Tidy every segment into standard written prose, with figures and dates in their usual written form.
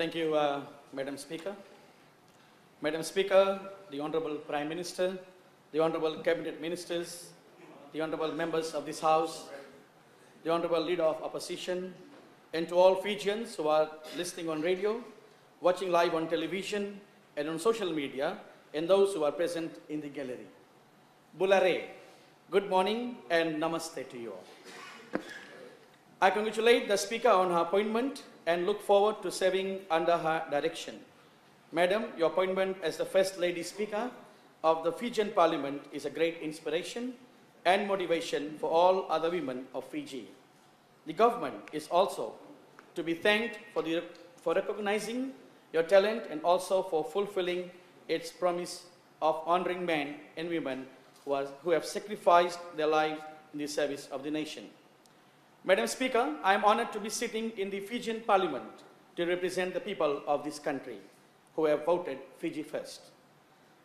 Thank you, Madam Speaker. Madam Speaker, the Honorable Prime Minister, the Honorable Cabinet Ministers, the Honorable Members of this House, the Honorable Leader of Opposition, and to all Fijians who are listening on radio, watching live on television and on social media, and those who are present in the gallery. Bulare, good morning and namaste to you all. I congratulate the Speaker on her appointment and look forward to serving under her direction. Madam, your appointment as the First Lady Speaker of the Fijian Parliament is a great inspiration and motivation for all other women of Fiji. The government is also to be thanked for recognizing your talent and also for fulfilling its promise of honoring men and women who have sacrificed their lives in the service of the nation. Madam Speaker, I am honored to be sitting in the Fijian Parliament to represent the people of this country who have voted Fiji First.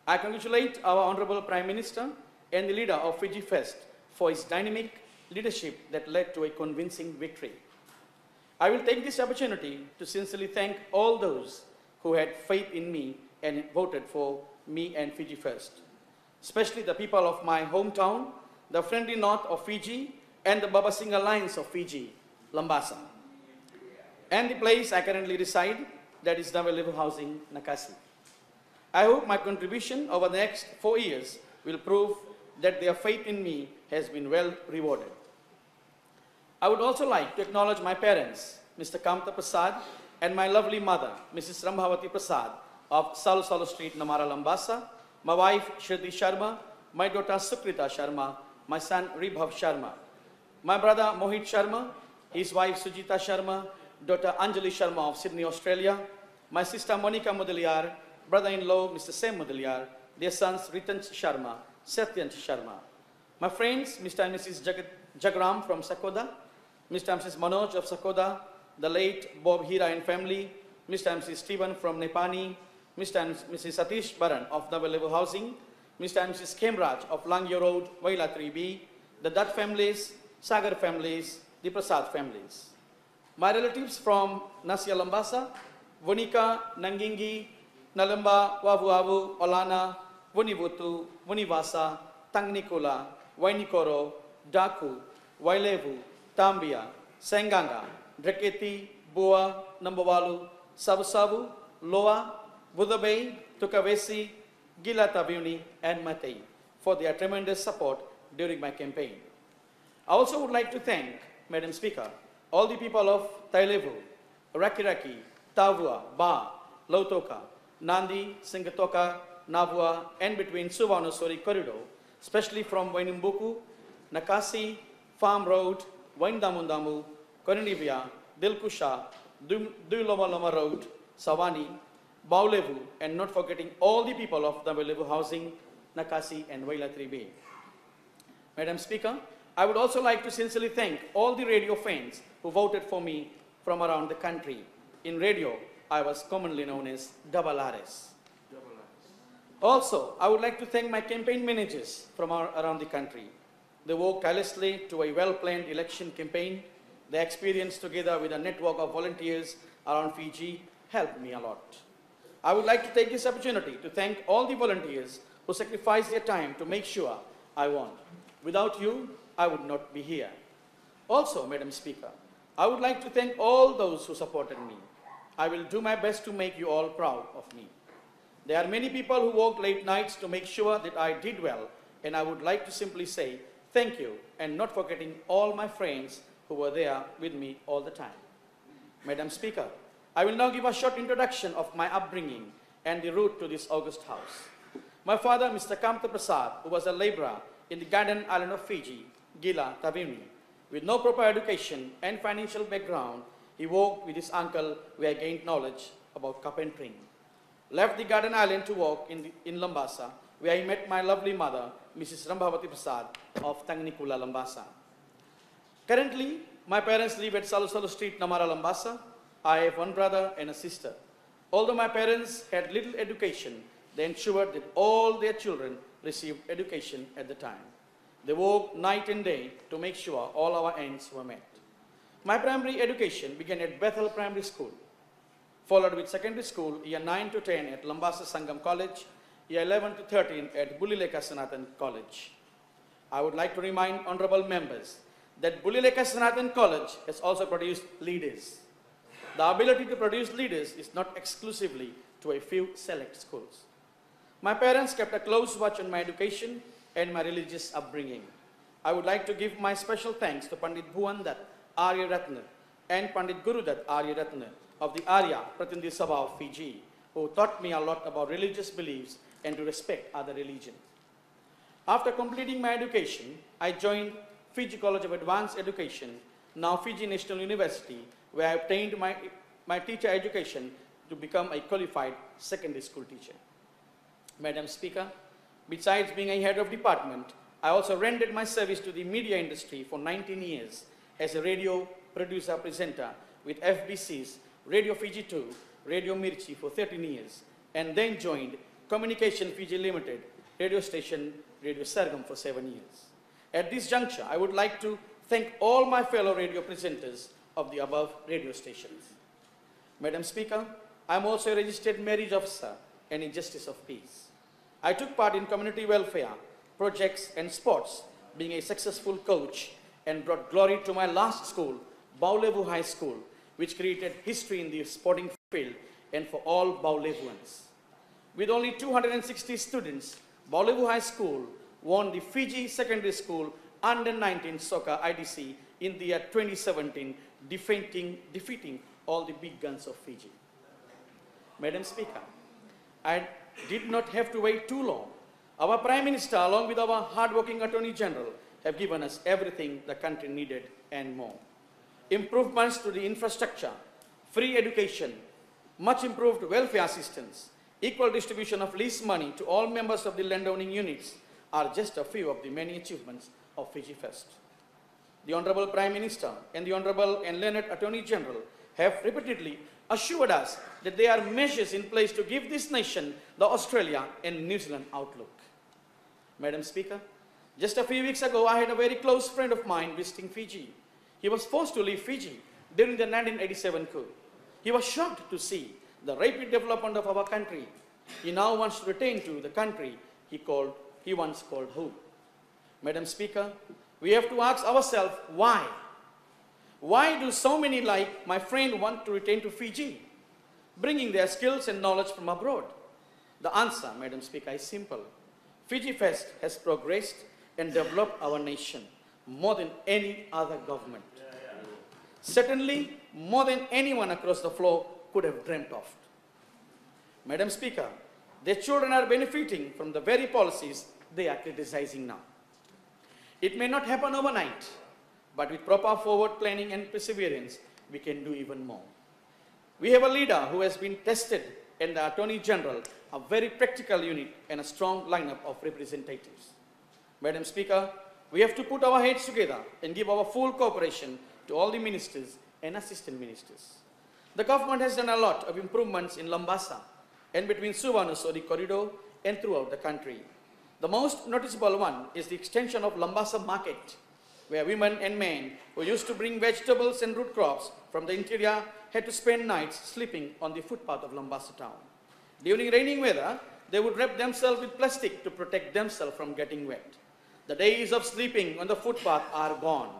I congratulate our Honorable Prime Minister and the leader of Fiji First for his dynamic leadership that led to a convincing victory. I will take this opportunity to sincerely thank all those who had faith in me and voted for me and Fiji First, especially the people of my hometown, the friendly north of Fiji, and the Babasing Alliance of Fiji, Lambasa, and the place I currently reside, that is Level Housing, Nakasi. I hope my contribution over the next 4 years will prove that their faith in me has been well rewarded. I would also like to acknowledge my parents, Mr. Kamta Prasad, and my lovely mother, Mrs. Rambhavati Prasad of Salu Salu Street, Namara, Lambasa, my wife, Shruti Sharma, my daughter, Sukrita Sharma, my son, Ribhav Sharma, my brother, Rohit Sharma, his wife, Sujita Sharma, daughter, Anjali Sharma of Sydney, Australia, my sister, Monica Mudaliar, brother-in-law, Mr. Sam Mudaliar, their sons, Ritan Sharma, Satyan Sharma, my friends, Mr. and Mrs. Jagram from Sakoda, Mr. and Mrs. Manoj of Sakoda, the late Bob Hira and family, Mr. and Mrs. Stephen from Nepani, Mr. and Mrs. Satish Baran of Level Housing, Mr. and Mrs. Kemraj of Langyo Road, Waila 3B, the Dutt families, Sagar families, the Prasad families. My relatives from Nasia Lambasa, Vonika, Nangingi, Nalamba, Wavuavu, Olana, Vunivutu, Vunivasa, Tangnikula, Wainikoro, Daku, Wailevu, Tambia, Senganga, Dreketi, Bua, Nambawalu, Sabusabu, Loa, Budabay, Tukavesi, Gilatavuni, and Matei for their tremendous support during my campaign. I also would like to thank, Madam Speaker, all the people of Tailevu, Rakiraki, Tavua, Ba, Lautoka, Nandi, Singatoka, Navua, and between Suvarnasori corridor, especially from Wainumbuku, Nakasi, Farm Road, Waindamundamu, Korinivia, Dilkusha, Dulomaloma Road, Savani, Baulevu, and not forgetting all the people of the Level Housing, Nakasi, and Waila 3B. Madam Speaker, I would also like to sincerely thank all the radio fans who voted for me from around the country. In radio, I was commonly known as Double RS. Also, I would like to thank my campaign managers from around the country. They worked tirelessly to a well-planned election campaign. Their experience together with a network of volunteers around Fiji helped me a lot. I would like to take this opportunity to thank all the volunteers who sacrificed their time to make sure I won. Without you, I would not be here. Also, Madam Speaker, I would like to thank all those who supported me. I will do my best to make you all proud of me. There are many people who worked late nights to make sure that I did well, and I would like to simply say thank you, and not forgetting all my friends who were there with me all the time. Madam Speaker, I will now give a short introduction of my upbringing and the route to this august house. My father, Mr. Kamta Prasad, who was a laborer in the Garden Island of Fiji, Gila, Tavuni, with no proper education and financial background, he worked with his uncle where he gained knowledge about carpentering. Left the Garden Island to work in Lambasa, where he met my lovely mother, Mrs. Rambhavati Prasad of Tangnikula, Lambasa. Currently, my parents live at Salu Salu Street, Namara, Lambasa. I have one brother and a sister. Although my parents had little education, they ensured that all their children received education at the time. They worked night and day to make sure all our ends were met. My primary education began at Bethel Primary School. followed with secondary school, year 9 to 10 at Lambasa Sangam College, year 11 to 13 at Bulileka Sanatan College. I would like to remind honorable members that Bulileka Sanatan College has also produced leaders. The ability to produce leaders is not exclusively to a few select schools. My parents kept a close watch on my education and my religious upbringing. I would like to give my special thanks to Pandit Bhuvandat Arya Ratna and Pandit Gurudat Arya Ratna of the Arya Pratindhi Sabha of Fiji, who taught me a lot about religious beliefs and to respect other religions. After completing my education, I joined Fiji College of Advanced Education, now Fiji National University, where I obtained my teacher education to become a qualified secondary school teacher. Madam Speaker, besides being a head of department, I also rendered my service to the media industry for 19 years as a radio producer presenter with FBC's Radio Fiji 2, Radio Mirchi for 13 years, and then joined Communication Fiji Limited radio station Radio Sargam for 7 years. At this juncture, I would like to thank all my fellow radio presenters of the above radio stations. Madam Speaker, I am also a registered marriage officer and a justice of peace. I took part in community welfare, projects and sports, being a successful coach, and brought glory to my last school, Baulevu High School, which created history in the sporting field and for all Baulevuans. With only 260 students, Baulevu High School won the Fiji Secondary School Under-19 Soccer IDC in the year 2017, defeating all the big guns of Fiji. Madam Speaker, I did not have to wait too long. Our Prime Minister, along with our hard-working Attorney General, have given us everything the country needed and more. Improvements to the infrastructure, free education, much improved welfare assistance, equal distribution of lease money to all members of the landowning units are just a few of the many achievements of Fiji First. The Honorable Prime Minister and the Honorable and Learned Attorney General have repeatedly assured us that there are measures in place to give this nation the Australia and New Zealand outlook. Madam Speaker, just a few weeks ago, I had a very close friend of mine visiting Fiji. He was forced to leave Fiji during the 1987 coup. He was shocked to see the rapid development of our country. He now wants to return to the country he once called home. Madam Speaker, we have to ask ourselves why. Why do so many like my friend want to return to Fiji, bringing their skills and knowledge from abroad? The answer, Madam Speaker, is simple. Fiji First has progressed and developed our nation more than any other government. Certainly, more than anyone across the floor could have dreamt of. Madam Speaker, their children are benefiting from the very policies they are criticizing now. It may not happen overnight, but with proper forward planning and perseverance, we can do even more. We have a leader who has been tested, and the Attorney General, a very practical unit and a strong lineup of representatives. Madam Speaker, we have to put our heads together and give our full cooperation to all the ministers and assistant ministers. The government has done a lot of improvements in Lambasa and between Suvarnasori corridor and throughout the country. The most noticeable one is the extension of Lambasa market, where women and men who used to bring vegetables and root crops from the interior had to spend nights sleeping on the footpath of Lambasa town. During raining weather, they would wrap themselves with plastic to protect themselves from getting wet. The days of sleeping on the footpath are gone.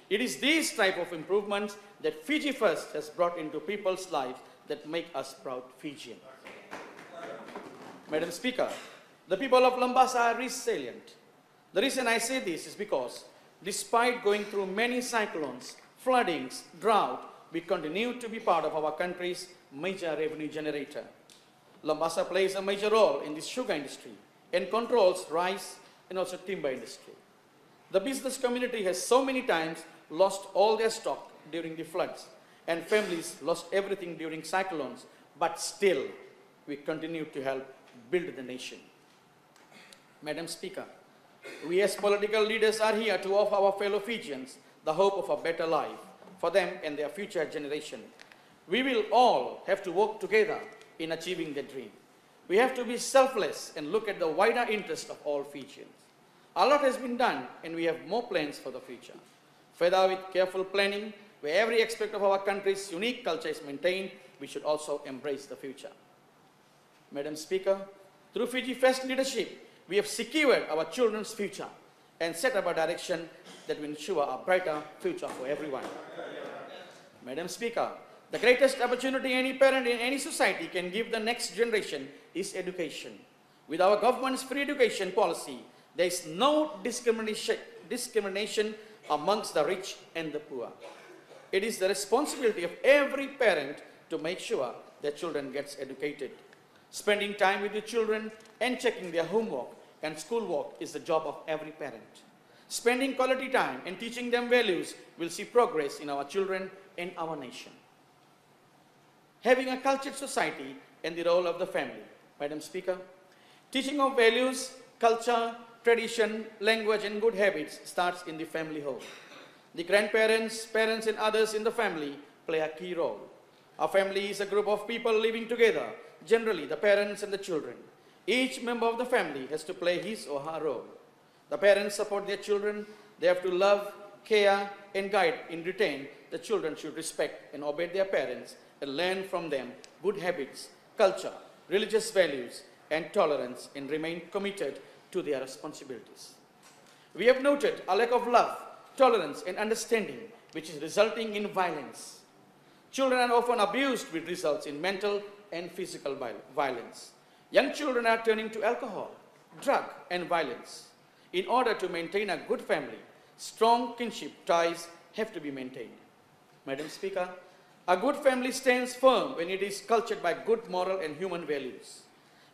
It is these type of improvements that Fiji First has brought into people's lives that make us proud Fijians. Madam Speaker, the people of Lambasa are resilient. The reason I say this is because despite going through many cyclones, floodings, drought, we continue to be part of our country's major revenue generator. Lambasa plays a major role in the sugar industry and controls rice and also timber industry. The business community has so many times lost all their stock during the floods, and families lost everything during cyclones, but still we continue to help build the nation. Madam Speaker, we as political leaders are here to offer our fellow Fijians the hope of a better life for them and their future generation. We will all have to work together in achieving the dream. We have to be selfless and look at the wider interest of all Fijians. A lot has been done and we have more plans for the future. Further, with careful planning, where every aspect of our country's unique culture is maintained, we should also embrace the future. Madam Speaker, through Fiji Fest leadership, we have secured our children's future and set up a direction that will ensure a brighter future for everyone. Madam Speaker, the greatest opportunity any parent in any society can give the next generation is education. With our government's free education policy, there is no discrimination amongst the rich and the poor. It is the responsibility of every parent to make sure their children gets educated. Spending time with the children and checking their homework and schoolwork is the job of every parent. Spending quality time and teaching them values will see progress in our children and our nation. Having a cultured society and the role of the family. Madam Speaker, teaching of values, culture, tradition, language and good habits starts in the family home. The grandparents, parents and others in the family play a key role. A family is a group of people living together, generally the parents and the children. Each member of the family has to play his or her role. The parents support their children. They have to love, care and guide. In return, the children should respect and obey their parents and learn from them good habits, culture, religious values and tolerance and remain committed to their responsibilities. We have noted a lack of love, tolerance and understanding which is resulting in violence. Children are often abused, which results in mental and physical violence. Young children are turning to alcohol, drug and violence. In order to maintain a good family, strong kinship ties have to be maintained. Madam Speaker, a good family stands firm when it is cultured by good moral and human values.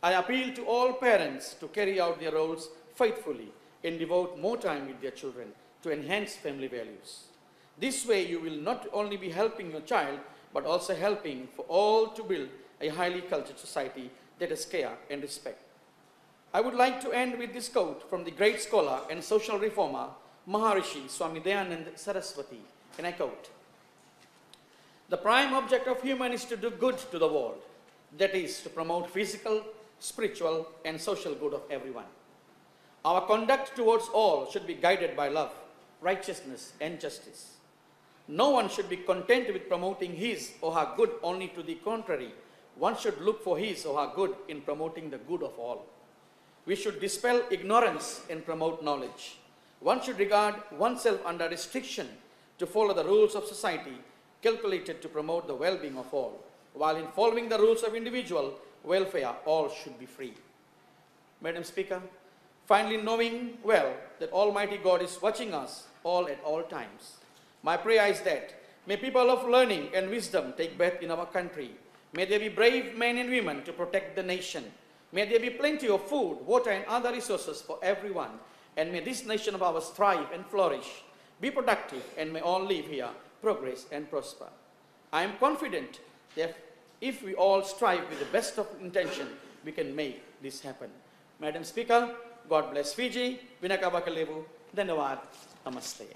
I appeal to all parents to carry out their roles faithfully and devote more time with their children to enhance family values. This way you will not only be helping your child, but also helping for all to build a highly cultured society that has care and respect. I would like to end with this quote from the great scholar and social reformer, Maharishi Swami Dayananda Saraswati, and I quote, "The prime object of human is to do good to the world, that is, to promote physical, spiritual, and social good of everyone. Our conduct towards all should be guided by love, righteousness, and justice. No one should be content with promoting his or her good only. To the contrary, one should look for his or her good in promoting the good of all. We should dispel ignorance and promote knowledge. One should regard oneself under restriction to follow the rules of society calculated to promote the well-being of all, while in following the rules of individual welfare, all should be free." Madam Speaker, finally, knowing well that Almighty God is watching us all at all times, my prayer is that may people of learning and wisdom take birth in our country. May there be brave men and women to protect the nation. May there be plenty of food, water and other resources for everyone. And may this nation of ours thrive and flourish, be productive, and may all live here, progress and prosper. I am confident that if we all strive with the best of intention, we can make this happen. Madam Speaker, God bless Fiji. Vinaka Bakalevu. Dhanyawad. Namaste.